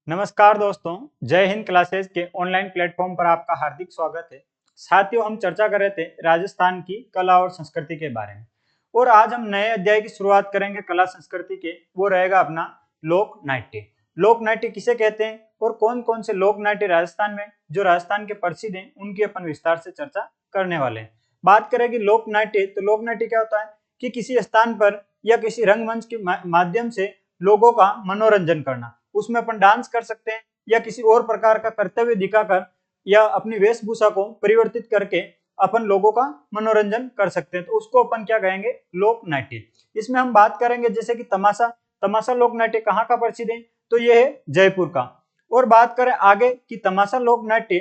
नमस्कार दोस्तों, जय हिंद क्लासेस के ऑनलाइन प्लेटफॉर्म पर आपका हार्दिक स्वागत है। साथियों, हम चर्चा कर रहे थे राजस्थान की कला और संस्कृति के बारे में और आज हम नए अध्याय की शुरुआत करेंगे कला संस्कृति के। वो रहेगा अपना लोक नाट्य। लोक नाट्य किसे कहते हैं और कौन कौन से लोक नाट्य राजस्थान में जो राजस्थान के प्रसिद्ध हैं उनकी अपन विस्तार से चर्चा करने वाले हैं। बात करेंगे लोक नाट्य, तो लोक नाट्य क्या होता है कि किसी स्थान पर या किसी रंगमंच के माध्यम से लोगों का मनोरंजन करना। उसमें अपन डांस कर सकते हैं या किसी और प्रकार का कर्तव्य दिखाकर या अपनी वेशभूषा को परिवर्तित करके अपन लोगों का मनोरंजन कर सकते हैं, तो उसको अपन क्या कहेंगे, लोक नाट्य। इसमें हम बात करेंगे जैसे कि तमाशा। तमाशा लोक नाट्य कहाँ का प्रसिद्ध है, तो ये है जयपुर का। और बात करें आगे कि तमाशा लोक नाट्य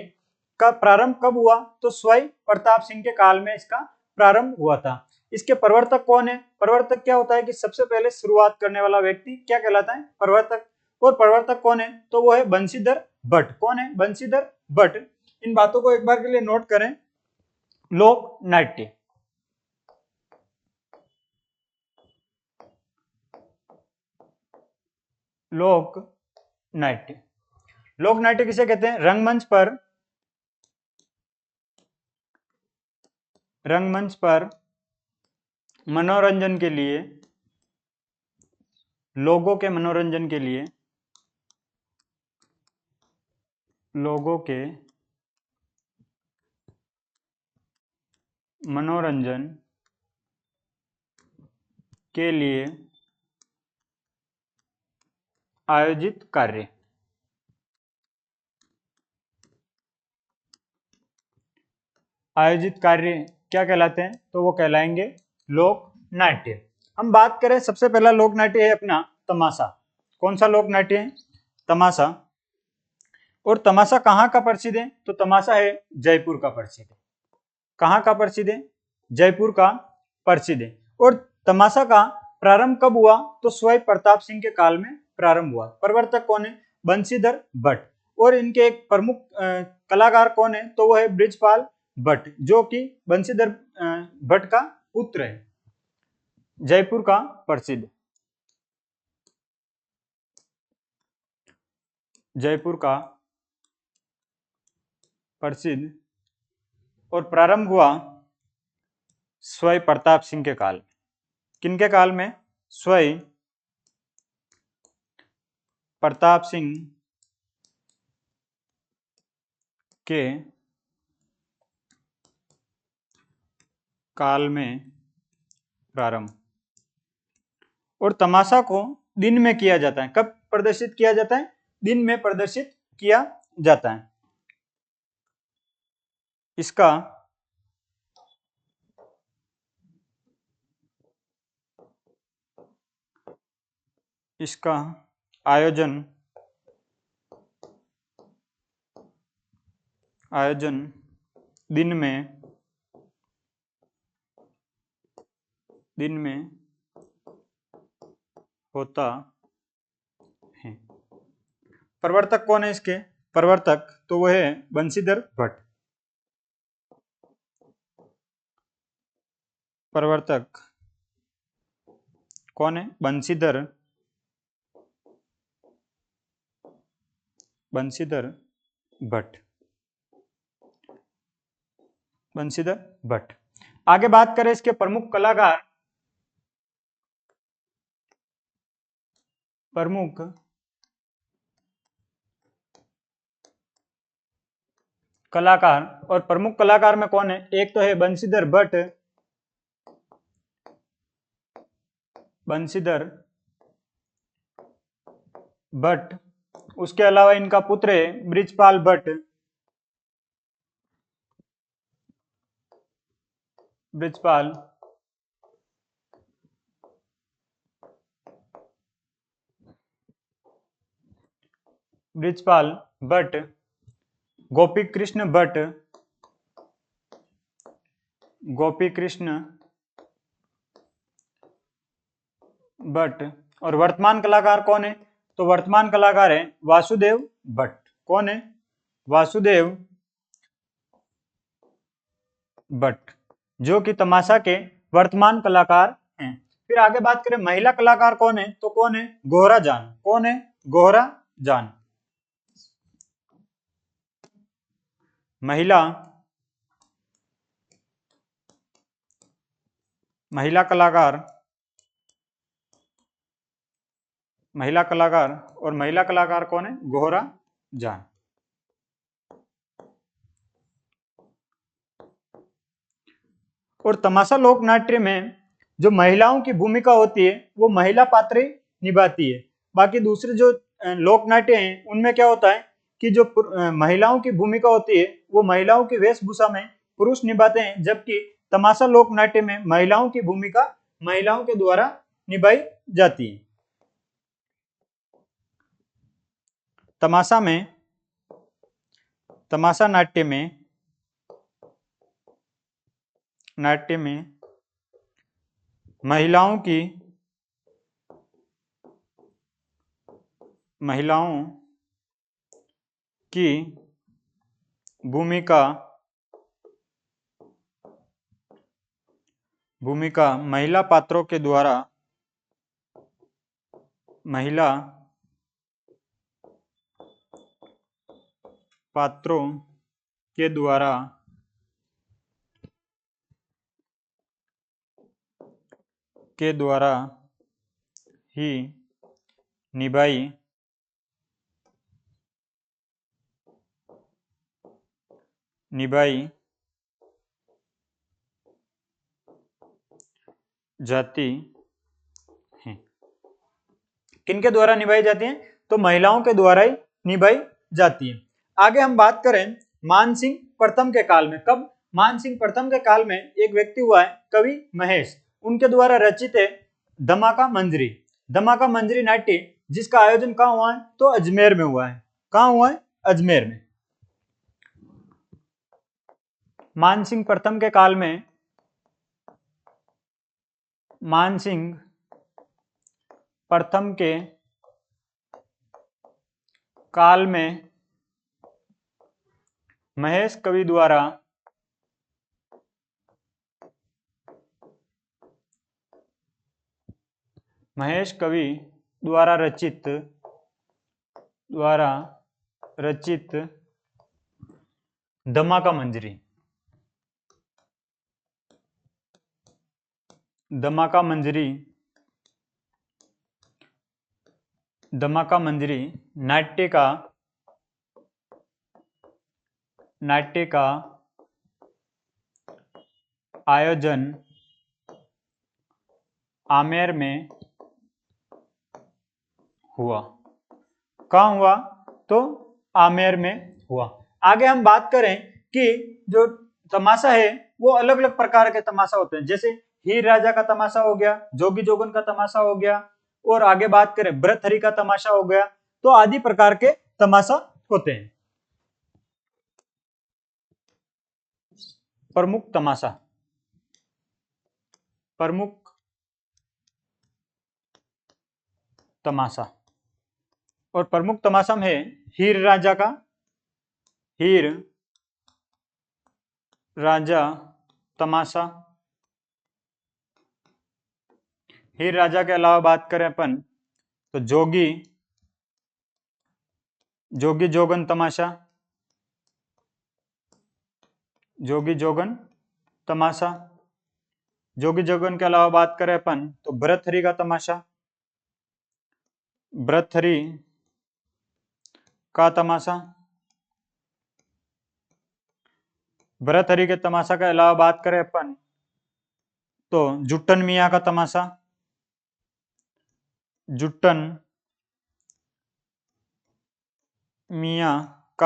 का प्रारंभ कब हुआ, तो स्वयं प्रताप सिंह के काल में इसका प्रारंभ हुआ था। इसके प्रवर्तक कौन है? प्रवर्तक क्या होता है कि सबसे पहले शुरुआत करने वाला व्यक्ति क्या कहलाता है, प्रवर्तक। और प्रवर्तक कौन है, तो वो है बंशीधर भट्ट। कौन है? बंशीधर भट्ट। इन बातों को एक बार के लिए नोट करें। लोक नाट्य, लोक नाट्य। लोक नाट्य किसे कहते हैं? रंगमंच पर मनोरंजन के लिए, लोगों के मनोरंजन के लिए, लोगों के मनोरंजन के लिए आयोजित कार्य। आयोजित कार्य क्या कहलाते हैं, तो वो कहलाएंगे लोक नाट्य। हम बात करें, सबसे पहला लोक नाट्य है अपना तमाशा। कौन सा लोक नाट्य है? तमाशा। और तमाशा कहाँ का प्रसिद्ध है, तो तमाशा है जयपुर का प्रसिद्ध है। कहाँ का प्रसिद्ध है? जयपुर का प्रसिद्ध है। और तमाशा का प्रारंभ कब हुआ, तो स्वयं प्रताप सिंह के काल में प्रारंभ हुआ। प्रवर्तक कौन है? बंशीधर भट्ट। और इनके एक प्रमुख कलाकार कौन है, तो वो है बृजपाल भट्ट, जो कि बंशीधर भट्ट का पुत्र है। जयपुर का प्रसिद्ध, जयपुर का प्रसिद्ध। और प्रारंभ हुआ स्वयं प्रताप सिंह के काल। किनके काल में? स्वयं प्रताप सिंह के काल में प्रारंभ। और तमाशा को दिन में किया जाता है। कब प्रदर्शित किया जाता है? दिन में प्रदर्शित किया जाता है। इसका इसका आयोजन दिन में होता है। प्रवर्तक कौन है इसके? प्रवर्तक तो वह है बंशीधर भट्ट। प्रवर्तक कौन है? बंशीधर भट्ट। बंशीधर भट्ट। आगे बात करें इसके प्रमुख कलाकार। प्रमुख कलाकार, और प्रमुख कलाकार में कौन है? एक तो है बंशीधर भट्ट, बंशीधर भट्ट। उसके अलावा इनका पुत्र है बृजपाल भट्ट। बृजपाल भट्ट। गोपी कृष्ण भट्ट, गोपी कृष्ण भट्ट। और वर्तमान कलाकार कौन है? तो वर्तमान कलाकार है वासुदेव भट्ट। कौन है? वासुदेव भट्ट, जो कि तमाशा के वर्तमान कलाकार हैं। फिर आगे बात करें महिला कलाकार कौन है, तो कौन है? गोहरा जान। कौन है? गोहरा जान। महिला कलाकार और महिला कलाकार कौन है? गोहरा जान। और तमाशा लोक नाट्य में जो महिलाओं की भूमिका होती है वो महिला पात्र ही निभाती है। बाकी दूसरे जो लोक नाट्य हैं उनमें क्या होता है कि जो महिलाओं की भूमिका होती है वो महिलाओं की वेशभूषा में पुरुष निभाते हैं, जबकि तमाशा लोक नाट्य में महिलाओं की भूमिका महिलाओं के द्वारा निभाई जाती है। तमाशा नाट्य में महिलाओं की भूमिका महिला पात्रों के द्वारा ही निभाई जाती हैं। किनके द्वारा निभाई जाती हैं? तो महिलाओं के द्वारा ही निभाई जाती हैं। आगे हम बात करें मानसिंह प्रथम के काल में। कब? मानसिंह प्रथम के काल में एक व्यक्ति हुआ है कवि महेश, उनके द्वारा रचित है धमाका मंजरी नाट्य, जिसका आयोजन कहाँ हुआ है? तो अजमेर में हुआ है। कहाँ हुआ है? अजमेर में। मानसिंह प्रथम के काल में महेश कवि द्वारा रचित धमाका मंजरी नाट्य का आयोजन आमेर में हुआ। कहाँ हुआ? तो आमेर में हुआ। आगे हम बात करें कि जो तमाशा है वो अलग अलग प्रकार के तमाशा होते हैं, जैसे हीर राजा का तमाशा हो गया, जोगी जोगन का तमाशा हो गया, और आगे बात करें भृतहरि का तमाशा हो गया। तो आदि प्रकार के तमाशा होते हैं। प्रमुख तमाशा और प्रमुख तमाशा में है हीर राजा तमाशा। हीर राजा के अलावा बात करें अपन तो जोगी जोगन तमाशा, जोगी जोगन के अलावा बात करें अपन तो भृतहरि का तमाशा, भृतहरि के तमाशा के अलावा बात करें अपन तो जुट्टन मियाँ का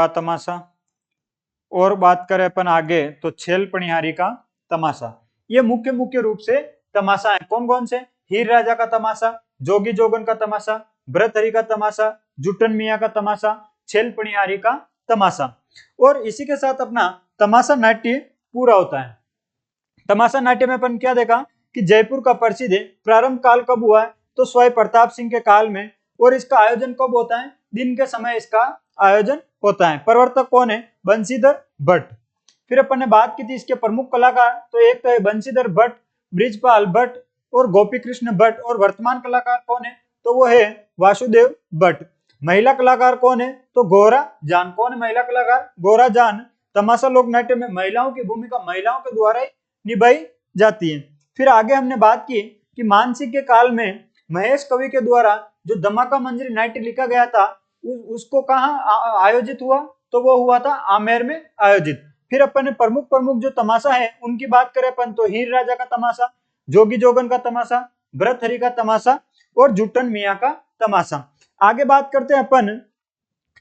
तमाशा, और बात करें अपन आगे तो छेल पनिहारी का तमाशा। ये मुख्य रूप से तमाशा है। कौन कौन से? हीर राजा का तमाशा, जोगी जोगन का तमाशा, भृतहरि का तमाशा, जुट्टन मियाँ का तमाशा, छेल पनिहारी का तमाशा। और इसी के साथ अपना तमाशा नाट्य पूरा होता है। तमाशा नाट्य में अपन क्या देखा कि जयपुर का प्रसिद्ध है। प्रारंभ काल कब हुआ है? तो स्वाई प्रताप सिंह के काल में। और इसका आयोजन कब होता है? दिन के समय इसका आयोजन होता है। प्रवर्तक कौन है? बंशीधर भट्ट। फिर अपन ने बात की थी इसके प्रमुख कलाकार, तो एक तो है बंशीधर भट्ट, बृजपाल भट्ट और गोपी कृष्ण भट्ट। और वर्तमान कलाकार कौन है? तो वो है वासुदेव भट्ट। महिला कलाकार कौन है? तो गोरा जान। कौन है महिला कलाकार? गोरा जान। तमाशा लोक नाट्य में महिलाओं की भूमिका महिलाओं के द्वारा ही निभाई जाती है। फिर आगे हमने बात की कि मानसिक के काल में महेश कवि के द्वारा जो दमाका मंजरी नाट्य लिखा गया था उसको कहाँ आयोजित हुआ, तो वो हुआ था आमेर में आयोजित। फिर अपन ने प्रमुख प्रमुख जो तमाशा है उनकी बात करें अपन तो हीर राजा का तमाशा, जोगी जोगन का तमाशा, भरतहरि का तमाशा और जुट्टन मियाँ का तमाशा। आगे बात करते हैं अपन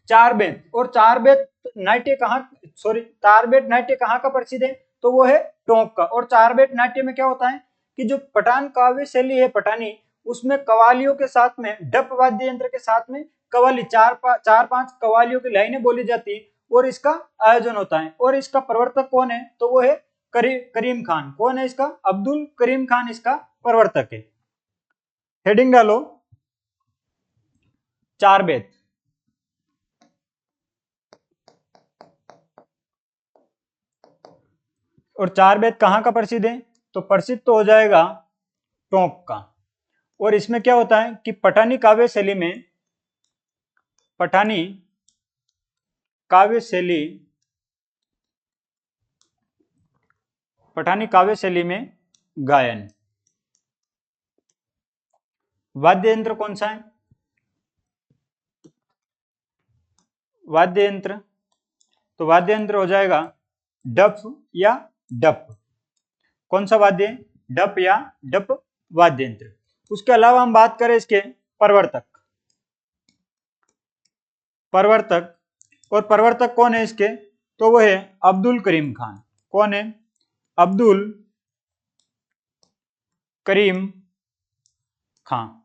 चार बेत, और चार बेत नाट्य कहाँ का प्रसिद्ध है, तो वो है टोंक का। और चार बेत नाट्य में क्या होता है कि जो पठान काव्य शैली है पठानी, उसमें कवालियों के साथ में डप वाद्य यंत्र के साथ में कवाली चार पांच कवालियों की लाइनें बोली जाती है और इसका आयोजन होता है। और इसका प्रवर्तक कौन है, तो वो है करीम खान। कौन है इसका, अब्दुल करीम खान इसका प्रवर्तक है। हेडिंग डालो चार बेत। और चार बेत कहाँ का प्रसिद्ध है, तो प्रसिद्ध तो हो जाएगा टोंक का। और इसमें क्या होता है कि पठानी काव्य शैली में में गायन। वाद्य यंत्र कौन सा है, वाद्य यंत्र, तो वाद्य यंत्र हो जाएगा डफ या डप। कौन सा वाद्य, डप या डप वाद्य यंत्र। उसके अलावा हम बात करें इसके प्रवर्तक, और प्रवर्तक कौन है इसके, तो वो है अब्दुल करीम खान। कौन है, अब्दुल करीम खान।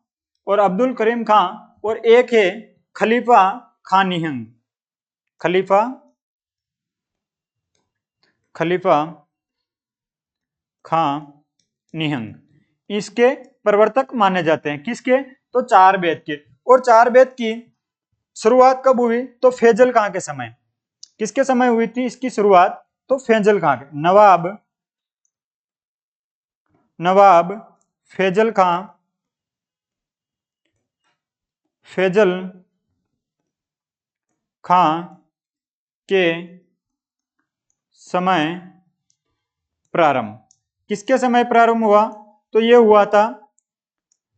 और अब्दुल करीम खान और एक है खलीफा खान निहंग, खलीफा खान निहंग, इसके प्रवर्तक माने जाते हैं। किसके, तो चार बेत के। और चार बेत की शुरुआत कब हुई, तो फैजल खां के समय। किसके समय हुई थी इसकी शुरुआत, तो फैजल खां के, नवाब फैजल खां के समय प्रारंभ। किसके समय प्रारंभ हुआ, तो ये हुआ था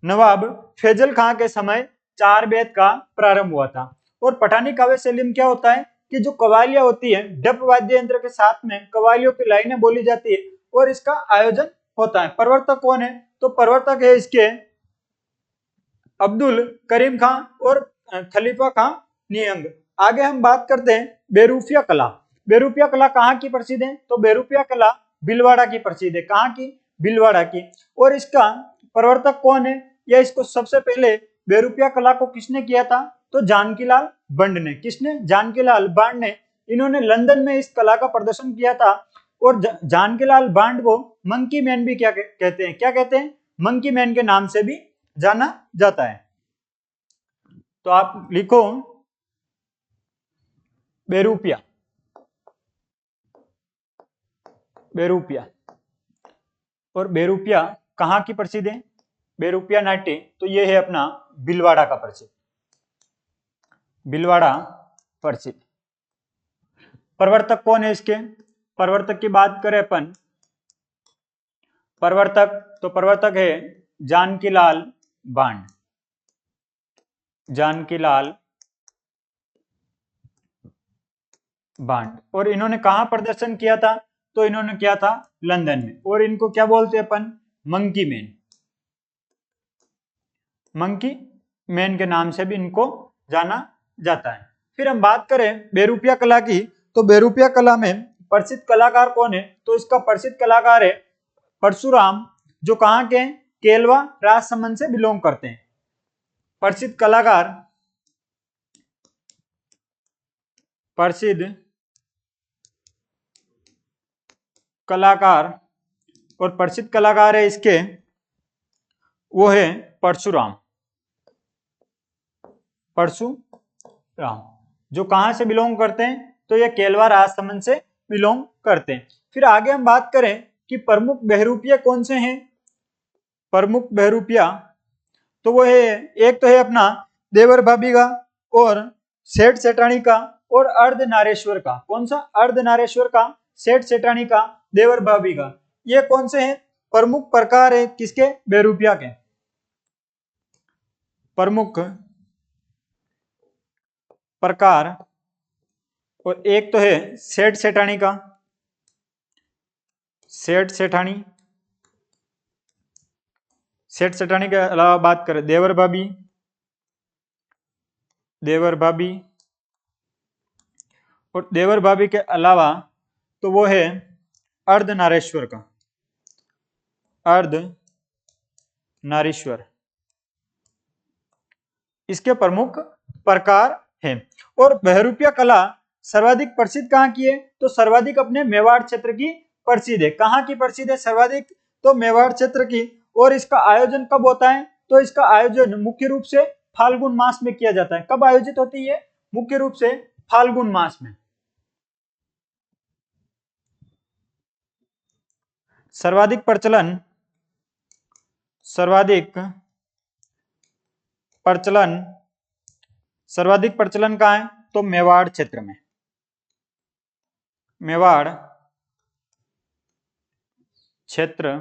नवाब फैजल खां के समय चार बेत का प्रारंभ हुआ था। और पठानी काव्य शैली में क्या होता है कि जो कवालियां होती है डप वाद्य यंत्र के साथ में कवालियों की लाइनें बोली जाती है और इसका आयोजन होता है। प्रवर्तक कौन है, तो प्रवर्तक है इसके अब्दुल करीम खां और खलीफा खां निहंग। आगे हम बात करते हैं बेरूपिया कला। बेरूपिया कला कहाँ की प्रसिद्ध है, तो बेरूपिया कला भीलवाड़ा की प्रसिद्ध है। कहाँ की, भीलवाड़ा की। और इसका प्रवर्तक कौन है, या इसको सबसे पहले बेरूपिया कला को किसने किया था, तो जानकीलाल बंड ने। किसने, जानकीलाल बांड ने। इन्होंने लंदन में इस कला का प्रदर्शन किया था। और जानकीलाल बांड को मंकी मैन भी क्या कहते हैं, मंकी मैन के नाम से भी जाना जाता है। तो आप लिखो बेरूपिया, और बेरूपिया कहाँ की प्रसिद्ध है, बेरूपिया नाट्य, तो ये है अपना भीलवाड़ा का प्रसिद्ध, भीलवाड़ा प्रसिद्ध। प्रवर्तक कौन है इसके, प्रवर्तक की बात करें अपन, प्रवर्तक है जानकीलाल बांड, और इन्होंने कहां प्रदर्शन किया था, तो इन्होंने किया था लंदन में। और इनको क्या बोलते हैं अपन, मंकी मैन के नाम से भी इनको जाना जाता है। फिर हम बात करें बेरूपिया कला की, तो बेरूपिया कला में प्रसिद्ध कलाकार कौन है, तो इसका प्रसिद्ध कलाकार है परशुराम, जो कहाँ के हैं, केलवा राजसमंद से बिलोंग करते हैं। प्रसिद्ध कलाकार और प्रसिद्ध कलाकार है इसके, वो है परशुराम, जो कहां से बिलोंग करते हैं, तो ये केलवा राजसमंद से बिलोंग करते हैं। फिर आगे हम बात करें कि प्रमुख बहरूपिया कौन से हैं, प्रमुख बहरूपिया, तो वो है, एक तो है अपना देवर भाभी का और सेठ सेठानी का, और अर्धनारेश्वर का। कौन सा? अर्धनारेश्वर का, सेठ सेठानी का, देवर भाभी का। ये कौन से हैं? प्रमुख प्रकार है किसके? बहरूपिया के। प्रमुख प्रकार। और एक तो है सेठ सेठानी का, सेठ सेठानी। सेठ सेठानी के अलावा बात करें देवर भाभी, देवर भाभी। और देवर भाभी के अलावा तो वो है अर्धनारेश्वर का, अर्धनारीश्वर। इसके प्रमुख प्रकार हैं। और बहरूपिया कला सर्वाधिक प्रसिद्ध कहाँ की है? तो सर्वाधिक अपने मेवाड़ क्षेत्र की प्रसिद्ध है। कहाँ की प्रसिद्ध है सर्वाधिक? तो मेवाड़ क्षेत्र की। और इसका आयोजन कब होता है? तो इसका आयोजन मुख्य रूप से फाल्गुन मास में किया जाता है। कब आयोजित होती है? मुख्य रूप से फाल्गुन मास में। सर्वाधिक प्रचलन, सर्वाधिक प्रचलन, सर्वाधिक प्रचलन कहाँ है? तो मेवाड़ क्षेत्र में, मेवाड़ क्षेत्र,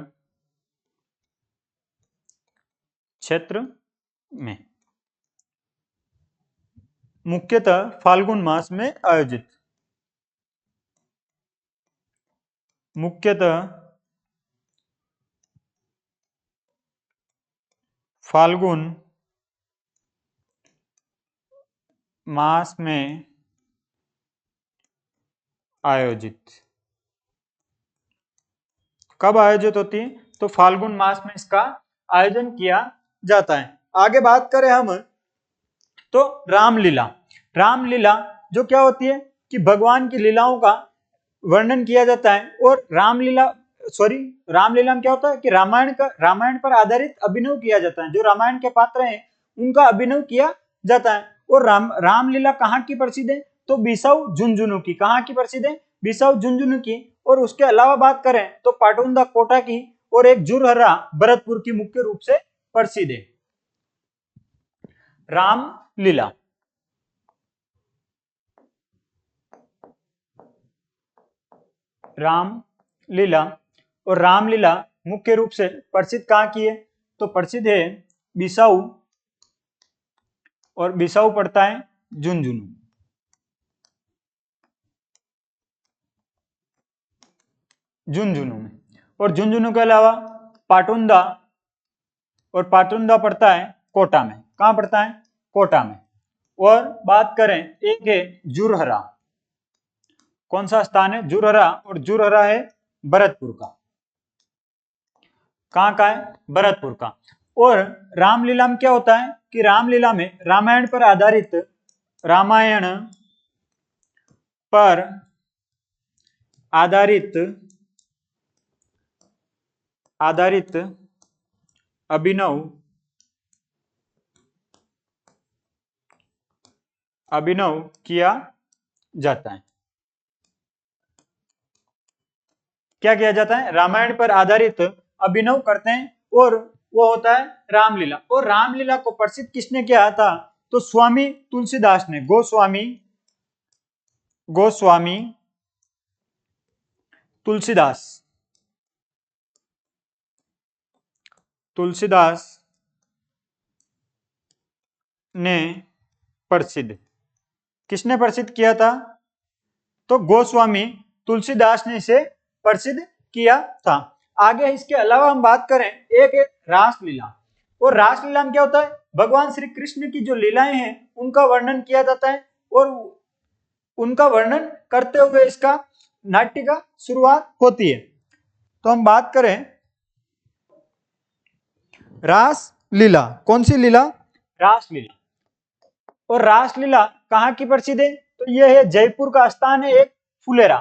क्षेत्र में मुख्यतः फाल्गुन मास में आयोजित, मुख्यतः फाल्गुन मास में आयोजित। कब आयोजित होती है? तो फाल्गुन मास में इसका आयोजन किया जाता है। आगे बात करें हम तो रामलीला। रामलीला जो क्या होती है कि भगवान की लीलाओं का वर्णन किया जाता है। और रामलीला में क्या होता है कि रामायण पर आधारित अभिनव किया जाता है। जो रामायण के पात्र हैं उनका अभिनव किया जाता है। और रामलीला कहाँ की प्रसिद्ध है? तो बिसाऊ झुंझुनू की। कहाँ की प्रसिद्ध है? बिसाऊ झुंझुनू की। और उसके अलावा बात करें तो पाटुंदा कोटा की और एक जुरहरा भरतपुर की मुख्य रूप से प्रसिद्ध है रामलीला। रामलीला। और रामलीला मुख्य रूप से प्रसिद्ध कहाँ की है? तो प्रसिद्ध है बिसाऊ, और बिसाऊ पड़ता है झुंझुनू, झुंझुनू में। और झुंझुनू के अलावा पाटुंदा, और पाटुंदा पड़ता है कोटा में। कहां पड़ता है? कोटा में। और बात करें एक है जुरहरा। कौन सा स्थान है? जुरहरा। और जुरहरा है भरतपुर का। कहां का है? भरतपुर का। और रामलीला में क्या होता है कि रामलीला में रामायण पर आधारित, रामायण पर आधारित अभिनव किया जाता है। क्या किया जाता है? रामायण पर आधारित अभिनव करते हैं और वो होता है रामलीला। और रामलीला को प्रसिद्ध किसने किया था? तो स्वामी तुलसीदास ने। गोस्वामी तुलसीदास ने प्रसिद्ध, किसने प्रसिद्ध किया था? तो गोस्वामी तुलसीदास ने इसे प्रसिद्ध किया था। आगे इसके अलावा हम बात करें एक है रासलीला। और रासलीला में क्या होता है? भगवान श्री कृष्ण की जो लीलाएं हैं उनका वर्णन किया जाता है। और उनका वर्णन करते हुए इसका नाट्य का शुरुआत होती है। तो हम बात करें रासलीला। कौन सी लीला? रासलीला। और रासलीला कहाँ की प्रसिद्ध है? तो यह है जयपुर का स्थान है एक फुलेरा।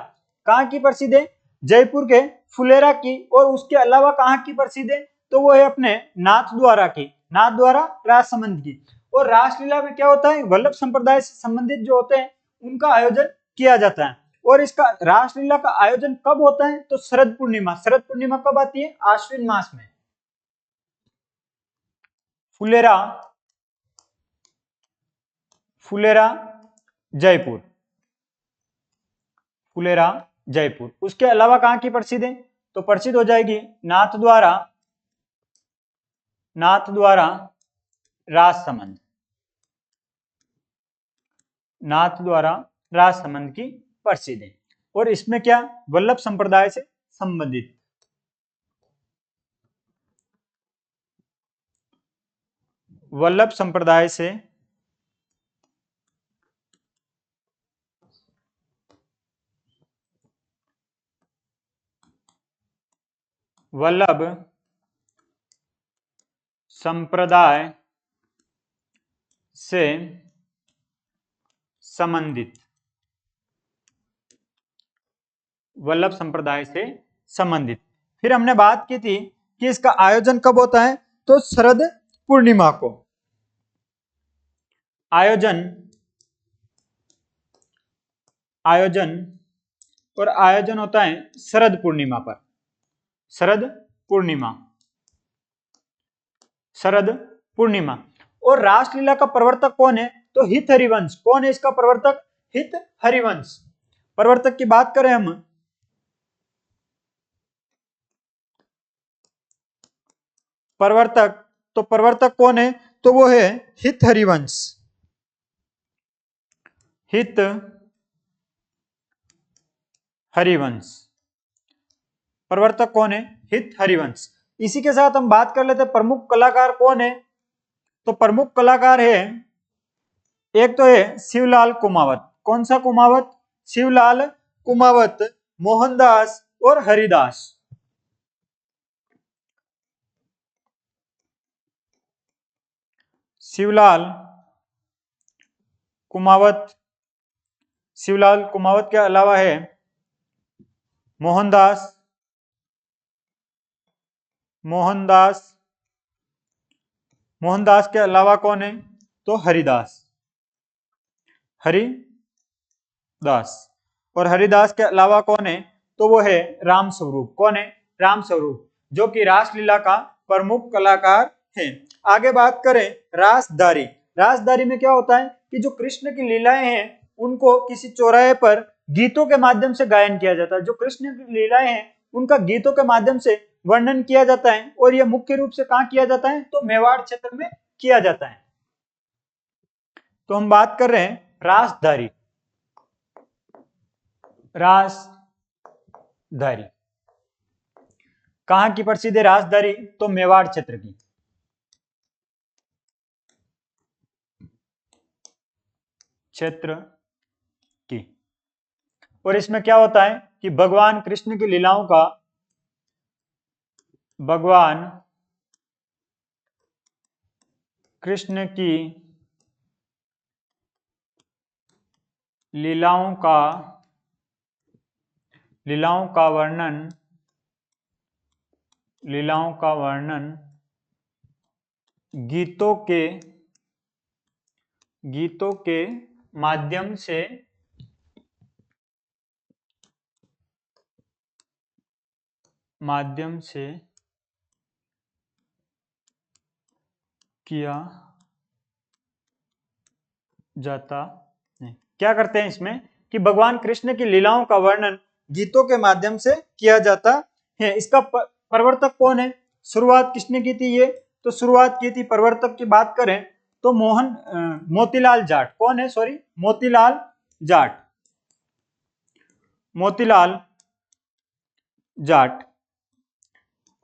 कहाँ की प्रसिद्ध है? जयपुर के फुलेरा की। और उसके अलावा कहाँ की प्रसिद्ध है? तो वो है अपने नाथद्वारा की, नाथद्वारा राजसमंद की। और रासलीला में क्या होता है? वल्लभ संप्रदाय से संबंधित जो होते हैं उनका आयोजन किया जाता है। और इसका रासलीला का आयोजन कब होता है? तो शरद पूर्णिमा। शरद पूर्णिमा कब आती है? आश्विन मास में। फुलेरा जयपुर। फुलेरा जयपुर। उसके अलावा कहाँ की प्रसिद्ध है? तो प्रसिद्ध हो जाएगी नाथ द्वारा राजसमंद, नाथ द्वारा राजसमंद की प्रसिद्ध है। और इसमें क्या, वल्लभ संप्रदाय से संबंधित, वल्लभ संप्रदाय से वल्लभ संप्रदाय से संबंधित, वल्लभ संप्रदाय से संबंधित। फिर हमने बात की थी कि इसका आयोजन कब होता है? तो शरद पूर्णिमा को। आयोजन और आयोजन होता है शरद पूर्णिमा पर। शरद पूर्णिमा। और रासलीला का प्रवर्तक कौन है? तो हित हरिवंश। कौन है इसका प्रवर्तक? हित हरिवंश। प्रवर्तक की बात करें हम, प्रवर्तक कौन है? तो वो है हित हरिवंश। हित हरिवंश प्रवर्तक कौन है? हित हरिवंश। इसी के साथ हम बात कर लेते हैं प्रमुख कलाकार कौन है? तो प्रमुख कलाकार है, एक तो है शिवलाल कुमावत। कौन सा कुमावत? शिवलाल कुमावत, मोहनदास और हरिदास। शिवलाल कुमावत के अलावा है मोहनदास के अलावा कौन है? तो हरिदास। और हरिदास के अलावा कौन है? तो वो है राम स्वरूप। कौन है? राम स्वरूप, जो कि रासलीला का प्रमुख कलाकार है। आगे बात करें रासदारी। रासदारी में क्या होता है कि जो कृष्ण की लीलाएं हैं उनको किसी चौराहे पर गीतों के माध्यम से गायन किया जाता है। जो कृष्ण की लीलाएं हैं उनका गीतों के माध्यम से वर्णन किया जाता है। और यह मुख्य रूप से कहाँ किया जाता है? तो मेवाड़ क्षेत्र में किया जाता है। तो हम बात कर रहे हैं रासदारी। कहां की प्रसिद्ध है रासदारी? तो मेवाड़ क्षेत्र की। और इसमें क्या होता है कि भगवान कृष्ण की लीलाओं का लीलाओं का वर्णन गीतों के माध्यम से किया जाता है। क्या करते हैं इसमें कि भगवान कृष्ण की लीलाओं का वर्णन गीतों के माध्यम से किया जाता है। इसका प्रवर्तक कौन है? शुरुआत किसने की थी ये? तो शुरुआत की थी, प्रवर्तक की बात करें तो मोतीलाल जाट। कौन है? सॉरी, मोतीलाल जाट।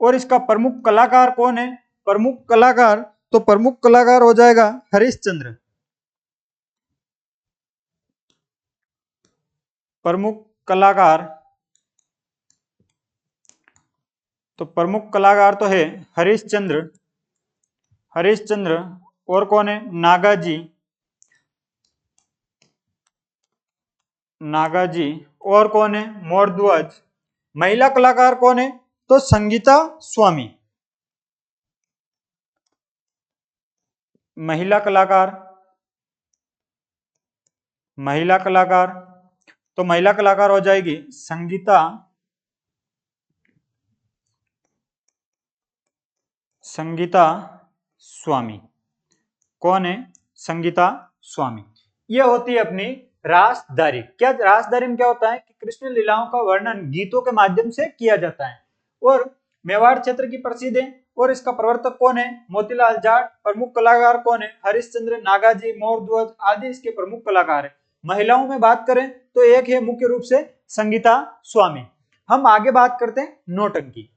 और इसका प्रमुख कलाकार कौन है? प्रमुख कलाकार हो जाएगा हरिश्चंद्र। प्रमुख कलाकार तो है हरिश्चंद्र। और कौन है? नागाजी। और कौन है? मोरध्वज। महिला कलाकार कौन है? तो संगीता स्वामी। महिला कलाकार तो महिला कलाकार हो जाएगी संगीता स्वामी। कौन है? संगीता स्वामी। यह होती है अपनी रासदारी। क्या रासदारी में क्या होता है कि कृष्ण लीलाओं का वर्णन गीतों के माध्यम से किया जाता है और मेवाड़ क्षेत्र की प्रसिद्ध है। और इसका प्रवर्तक कौन है? मोतीलाल जाट। प्रमुख कलाकार कौन है? हरिश्चंद्र, नागाजी, मोरध्वज आदि इसके प्रमुख कलाकार है। महिलाओं में बात करें तो एक है मुख्य रूप से संगीता स्वामी। हम आगे बात करते हैं नौटंकी।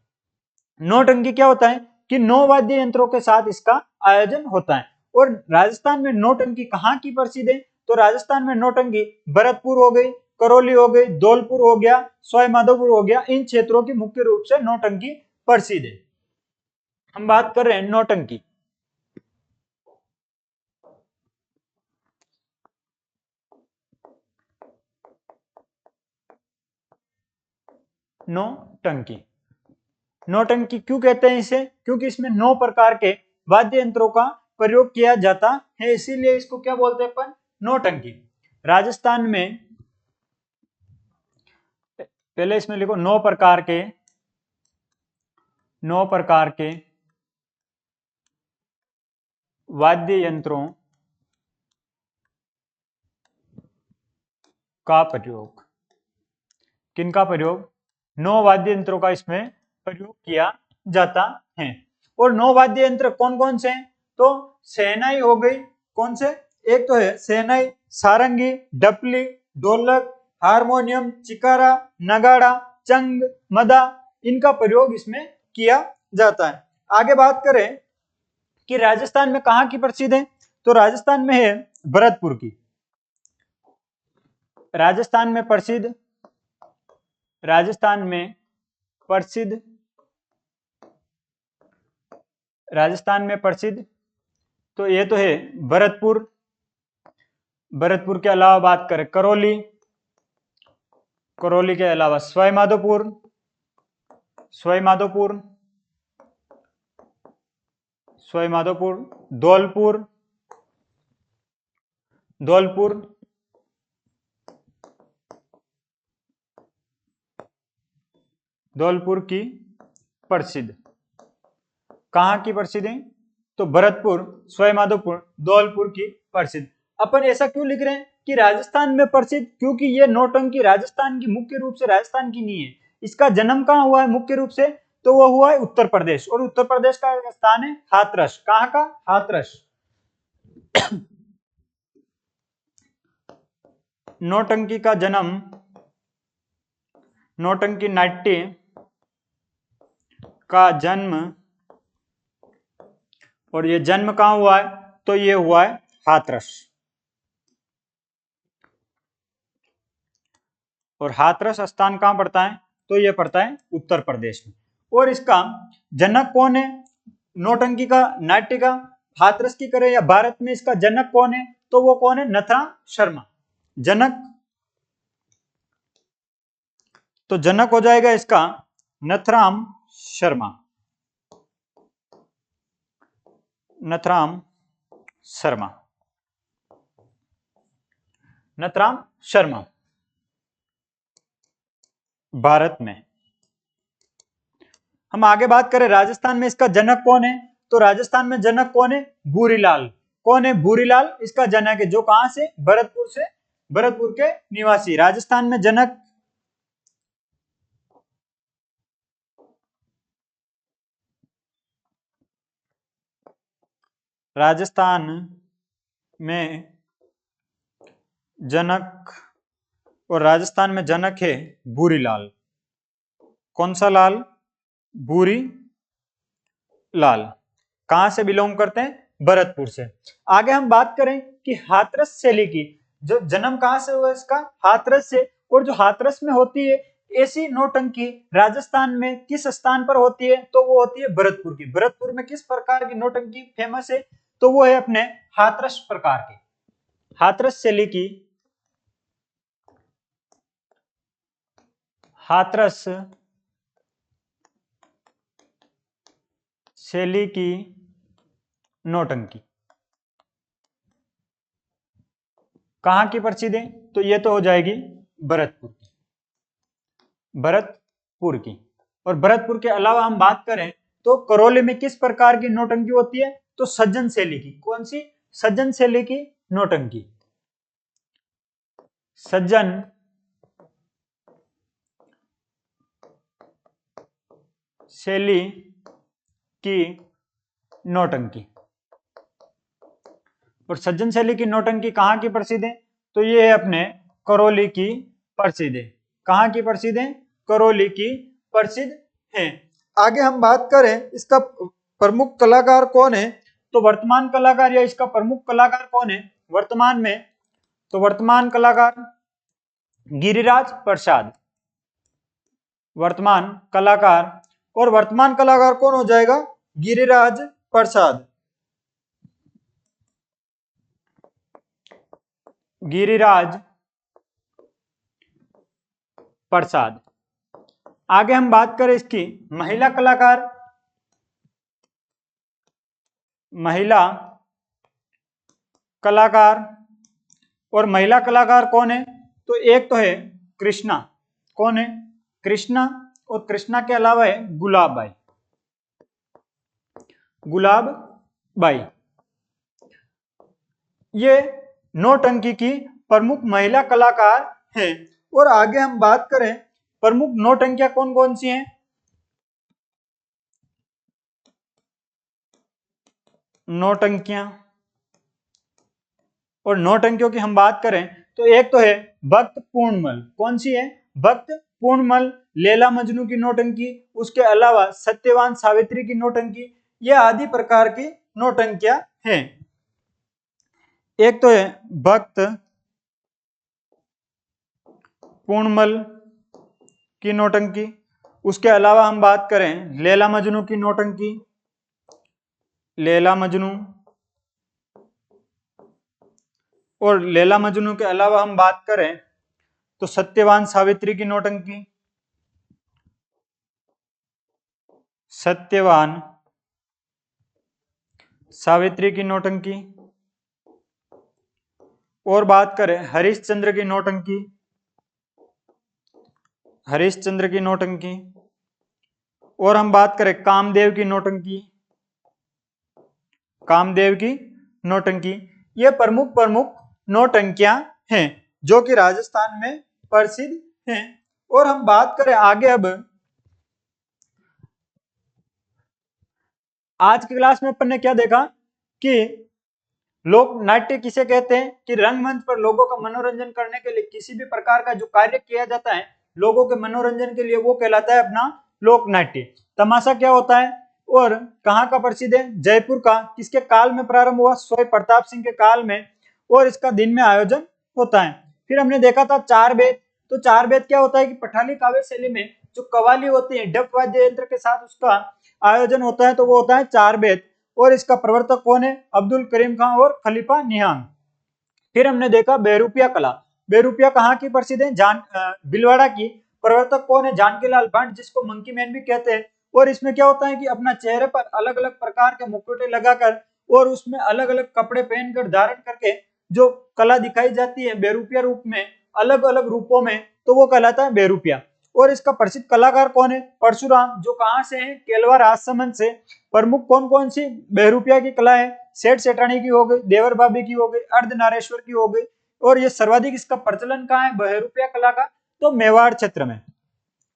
नौटंकी क्या होता है कि 9 वाद्य यंत्रों के साथ इसका आयोजन होता है। और राजस्थान में नौटंकी कहाँ की प्रसिद्ध है? तो राजस्थान में नौटंकी भरतपुर हो गई, करौली हो गई, धौलपुर हो गया, सवाई माधोपुर हो गया, इन क्षेत्रों की मुख्य रूप से नौटंकी प्रसिद्ध है। हम बात कर रहे हैं नौटंकी। नौटंकी, नौटंकी क्यों कहते हैं इसे? क्योंकि इसमें 9 प्रकार के वाद्य यंत्रों का प्रयोग किया जाता है, इसीलिए इसको क्या बोलते हैं अपन? नौटंकी। राजस्थान में पहले इसमें लिखो 9 प्रकार के, 9 प्रकार के वाद्य यंत्रों का प्रयोग। किनका प्रयोग? 9 वाद्य यंत्रों का इसमें प्रयोग किया जाता है। और 9 वाद्य यंत्र कौन कौन से हैं? तो शहनाई हो गई, कौन से? एक तो है शहनाई, सारंगी, डपली, ढोलक, हारमोनियम, चिकारा, नगाड़ा, चंग, मदा, इनका प्रयोग इसमें किया जाता है। आगे बात करें कि राजस्थान में कहाँ की प्रसिद्ध है? तो राजस्थान में है भरतपुर की। राजस्थान में प्रसिद्ध, राजस्थान में प्रसिद्ध, राजस्थान में प्रसिद्ध तो ये तो है भरतपुर। भरतपुर के अलावा बात करें करौली, करौली के अलावा सवाई माधोपुर, सवाई माधोपुर, सवाई माधोपुर, धौलपुर, धौलपुर, धौलपुर की प्रसिद्ध। कहाँ की प्रसिद्ध है? तो भरतपुर, सवाई माधोपुर, धौलपुर की प्रसिद्ध। अपन ऐसा क्यों लिख रहे हैं कि राजस्थान में प्रसिद्ध? क्योंकि ये नौटंकी राजस्थान की मुख्य रूप से राजस्थान की नहीं है। इसका जन्म कहाँ हुआ है मुख्य रूप से? तो वो हुआ है उत्तर प्रदेश। और उत्तर प्रदेश का स्थान है हाथरस। कहाँ का? हाथरस। नौटंकी का जन्म, नौटंकी नाट्य का जन्म, और ये जन्म कहाँ हुआ है? तो ये हुआ है हाथरस। और हाथरस स्थान कहाँ पड़ता है? तो ये पड़ता है उत्तर प्रदेश में। और इसका जनक कौन है नौटंकी का नाट्य का? हाथरस की करें या भारत में इसका जनक कौन है? तो वो कौन है? नथुराम शर्मा। जनक, तो जनक हो जाएगा इसका नथुराम शर्मा। नथुराम शर्मा, नथुराम शर्मा भारत में। हम आगे बात करें राजस्थान में इसका जनक कौन है? तो राजस्थान में जनक कौन है? भूरीलाल। कौन है? भूरीलाल इसका जनक है, जो कहां से? भरतपुर से, भरतपुर के निवासी। राजस्थान में जनक, राजस्थान में जनक, और राजस्थान में जनक है भूरीलाल। कौन सा लाल? भूरी लाल। कहां से बिलोंग करते हैं? भरतपुर से। आगे हम बात करें कि हाथरस शैली की, जो जन्म कहां से हुआ इसका? हाथरस से। और जो हाथरस में होती है ऐसी नौटंकी राजस्थान में किस स्थान पर होती है? तो वो होती है भरतपुर की। भरतपुर में किस प्रकार की नौटंकी फेमस है? तो वो है अपने हाथरस प्रकार की, हाथरस शैली की, हाथरस शैली की नौटंकी। कहां की प्रसिद्ध है? तो ये तो हो जाएगी भरतपुर की, भरतपुर की। और भरतपुर के अलावा हम बात करें तो करौली में किस प्रकार की नौटंकी होती है? तो सज्जन शैली की। कौन सी? सज्जन शैली की नौटंकी। सज्जन शैली की नौटंकी। और सज्जन शैली की नौटंकी कहाँ की प्रसिद्ध है? तो ये है अपने करौली की प्रसिद्ध है। कहाँ की प्रसिद्ध है? करौली की प्रसिद्ध है। आगे हम बात करें इसका प्रमुख कलाकार कौन है, तो वर्तमान कलाकार या इसका प्रमुख कलाकार कौन है वर्तमान में? तो वर्तमान कलाकार गिरिराज प्रसाद, वर्तमान कलाकार। और वर्तमान कलाकार कौन हो जाएगा? गिरिराज प्रसाद। गिरिराज प्रसाद। आगे हम बात करें इसकी महिला कलाकार, महिला कलाकार। और महिला कलाकार कौन है? तो एक तो है कृष्णा। कौन है? कृष्णा। और कृष्णा के अलावा है गुलाबबाई। गुलाबबाई ये नौटंकी की प्रमुख महिला कलाकार हैं। और आगे हम बात करें प्रमुख नौटंकियां कौन कौन सी हैं? नौटंकियां। और नौटंकियों की हम बात करें तो एक तो है भक्त पूर्णमल। कौन सी है? भक्त पूर्णमल। लैला मजनू की नौटंकी, उसके अलावा सत्यवान सावित्री की नौटंकी, ये आदि प्रकार की नौटंकियां हैं। एक तो है भक्त पूर्णमल की नौटंकी, उसके अलावा हम बात करें लैला मजनू की नौटंकी, लैला मजनू। और लैला मजनू के अलावा हम बात करें तो सत्यवान सावित्री की नौटंकी, सत्यवान सावित्री की नौटंकी। और बात करें हरिश्चंद्र की नौटंकी, हरिश्चंद्र की नौटंकी। और हम बात करें कामदेव की नौटंकी, कामदेव की नौटंकी। ये प्रमुख प्रमुख नौटंकियां हैं जो कि राजस्थान में प्रसिद्ध हैं। और हम बात करें आगे अब, आज की क्लास में अपन ने क्या देखा कि लोक नाट्य किसे कहते हैं? कि रंगमंच पर लोगों का मनोरंजन करने के लिए किसी भी प्रकार का जो कार्य किया जाता है लोगों के मनोरंजन के लिए, वो कहलाता है अपना लोक नाट्य। तमाशा क्या होता है और कहाँ का प्रसिद्ध है? जयपुर का। किसके काल में प्रारंभ हुआ? स्वयं प्रताप सिंह के काल में। और इसका दिन में आयोजन होता है। फिर हमने देखा था चार वेद। तो चार वेद क्या होता है कि पठाली काव्य शैली में जो कव्वाली होती है डफ वाद्य यंत्र के साथ उसका आयोजन होता है, तो वो होता है चार वेद। और इसका प्रवर्तक कौन है? अब्दुल करीम खान और खलीफा निहांग। फिर हमने देखा बेरूपिया कला। बेरूपिया कहाँ की प्रसिद्ध है? भीलवाड़ा की। प्रवर्तक कौन है? जानकीलाल भट्ट, जिसको मंकी मैन भी कहते हैं। और इसमें क्या होता है कि अपना चेहरे पर अलग अलग प्रकार के मुकुटे लगाकर और उसमें अलग अलग कपड़े पहनकर धारण करके जो कला दिखाई जाती है बेरूपिया रूप में, अलग अलग रूपों में, तो वो कहलाता है बेरूपिया। और इसका प्रसिद्ध कलाकार कौन है? परशुराम, जो कहाँ से है? केलवा राजसमंद से। प्रमुख कौन कौन सी बेरूपिया की कला है? सेठ सेठानी की हो गई, देवर भाभी की हो गई, अर्धनारेश्वर की हो गई। और ये सर्वाधिक इसका प्रचलन कहाँ है बहरूपिया कला का? तो मेवाड़ क्षेत्र में।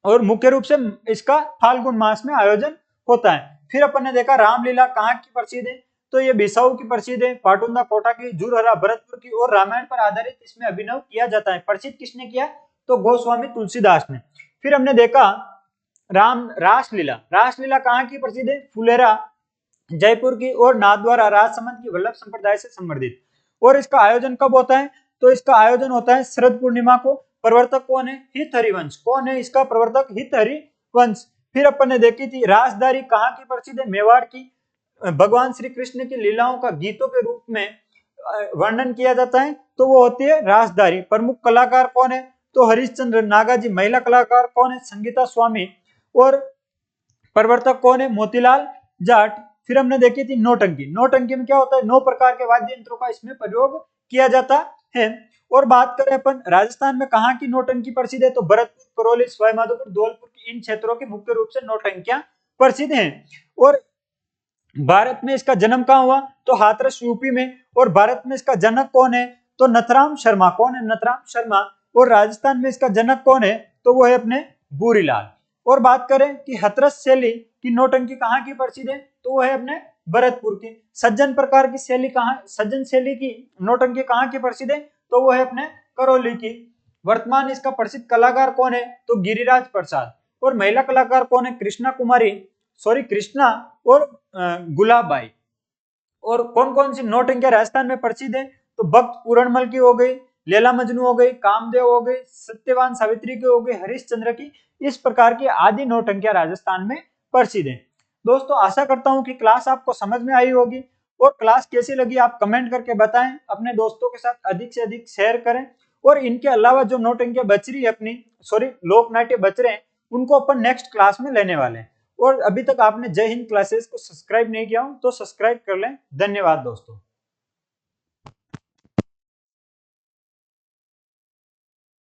और मुख्य रूप से इसका फाल्गुन मास में आयोजन होता है। फिर अपन ने देखा रामलीला कहाँ की प्रसिद्ध है? तो ये बिसाऊ की प्रसिद्ध है, पाटुंदा कोटा की, जुरहरा भरतपुर की। और रामायण पर आधारित इसमें अभिनव किया जाता है। प्रसिद्ध किसने किया? तो गोस्वामी तुलसीदास ने। फिर हमने देखा रासलीला। रासलीला कहाँ की प्रसिद्ध है? फुलेरा जयपुर की। और नाथद्वारा राजसमंद की वल्लभ संप्रदाय से संबंधित। और इसका आयोजन कब होता है? तो इसका आयोजन होता है शरद पूर्णिमा को। प्रवर्तक कौन है? हित हरिवंश। कौन है इसका प्रवर्तक? हित हरिवंश। फिर अपन ने देखी थी रासदारी कहाँ की प्रसिद्ध है? मेवाड़ की। भगवान श्री कृष्ण की लीलाओं का गीतों के रूप में वर्णन किया जाता है, तो वो होती है रासदारी। प्रमुख कलाकार कौन है? तो हरिश्चंद्र नागाजी। महिला कलाकार कौन है? संगीता स्वामी। और प्रवर्तक कौन है? मोतीलाल जाट। फिर हमने देखी थी नौटंकी। नौटंकी में क्या होता है? 9 प्रकार के वाद्य यंत्रों का इसमें प्रयोग किया जाता है। और बात करें अपन राजस्थान में कहाँ की नौटंकी प्रसिद्ध है? तो भरतपुर, करौली, सवाईमाधोपुर, धौलपुर की इन क्षेत्रों की मुख्य रूप से नौटंकियां प्रसिद्ध हैं। और भारत में इसका जन्म कहाँ हुआ? तो हाथरस यूपी में। और भारत में इसका जनक कौन है? तो नथुराम शर्मा। कौन है? नथुराम शर्मा। और राजस्थान में इसका जनक कौन है? तो वो है अपने भूरीलाल। और बात करें कि हाथरस शैली की नौटंकी कहाँ की प्रसिद्ध है? तो वो है अपने भरतपुर की। सज्जन प्रकार की शैली कहाँ, सज्जन शैली की नौटंकी कहाँ की प्रसिद्ध है? तो वो है अपने करौली की। वर्तमान इसका प्रसिद्ध कलाकार कौन है? तो गिरिराज प्रसाद। और महिला कलाकार कौन है? कृष्णा कुमारी, सॉरी कृष्णा और गुलाबबाई। और कौन कौन सी नौटंकियां राजस्थान में प्रसिद्ध है? तो भक्त पूरणमल की हो गई, लैला मजनू हो गई, कामदेव हो गई, सत्यवान सावित्री की हो गई, हरिश्चंद्र की। इस प्रकार की आदि नौटंकियां राजस्थान में प्रसिद्ध है। दोस्तों आशा करता हूं कि क्लास आपको समझ में आई होगी। और क्लास कैसी लगी आप कमेंट करके बताएं। अपने दोस्तों के साथ अधिक से अधिक शेयर करें। और इनके अलावा जो नौटंकियां बच रही है अपनी, सॉरी लोक नाट्य बच रहे हैं, उनको अपन नेक्स्ट क्लास में लेने वाले हैं। और अभी तक आपने जय हिंद क्लासेस को सब्सक्राइब नहीं किया हो तो सब्सक्राइब कर लें। धन्यवाद दोस्तों।